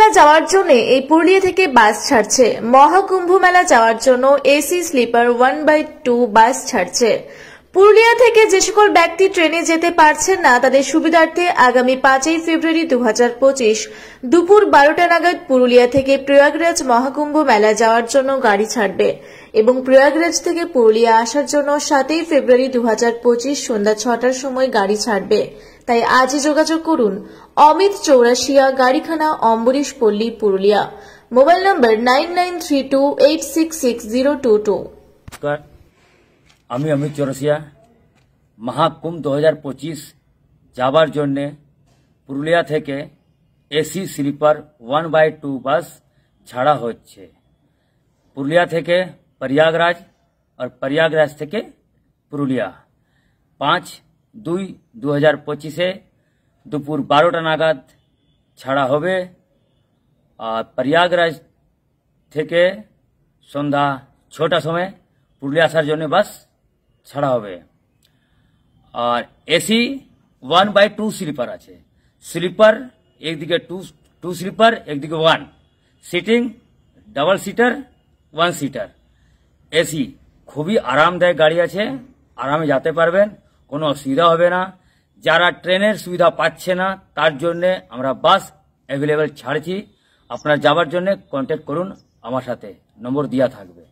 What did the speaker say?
মেলা যাওয়ার জন্য এই পুরুলিয়া থেকে বাস ছাড়ছে। মহাকুম্ভ মেলা যাওয়ার জন্য এসি স্লিপার 1/2 বাস ছাড়ছে। পুরুলিয়া থেকে যে সকল ব্যক্তি ট্রেনে যেতে পারছেন না তাদের সুবিধার্থে আগামী 5ই ফেব্রুয়ারি 2025 দুপুর 12টা নাগাদ পুরুলিয়া থেকে প্রয়াগরাজ মহাকুম্ভ মেলা যাওয়ার জন্য গাড়ি ছাড়বে এবং প্রয়াগরাজ থেকে পুরুলিয়া আসার জন্য 7ই ফেব্রুয়ারি 2025 সন্ধ্যা 6টার সময় গাড়ি ছাড়বে। তাই আজই যোগাযোগ করুন অমিত চৌরাশিয়া, গাড়িখানা অম্বরীশ পল্লী, পুরুলিয়া। মোবাইল নম্বর 9932866022। আমি অমিত চৌরাশিয়া। মহাকুম্ভ 2025 যাবার জন্য পুরুলিয়া থেকে এসি স্লিপার 1/2 বাস ছাড়া হচ্ছে। পুরুলিয়া থেকে প্রয়াগরাজ আর প্রয়াগরাজ থেকে পুরুলিয়া 5/2/2025 দুপুর 12টা নাগাদ ছাড়া হবে। আর প্রয়াগরাজ থেকে সন্ধ্যা 6টার সময় পুরুলিয়া আসার জন্য বাস ছাড়া হবে। আর এসি 1/2 স্লিপার আছে। স্লিপার একদিকে টু স্লিপার, একদিকে 1 seating, double seater, 1 seater. AC খুবই আরামদায়ক গাড়ি আছে, আরামে যেতে পারবেন, কোনো অসুবিধা হবে না। যারা ট্রেনের সুবিধা পাচ্ছে না তার জন্য আমরা বাস অ্যাভেলেবেল ছাড়ছি। আপনারা যাবার জন্য কন্ট্যাক্ট করুন, আমার সাথে নম্বর দেওয়া থাকবে।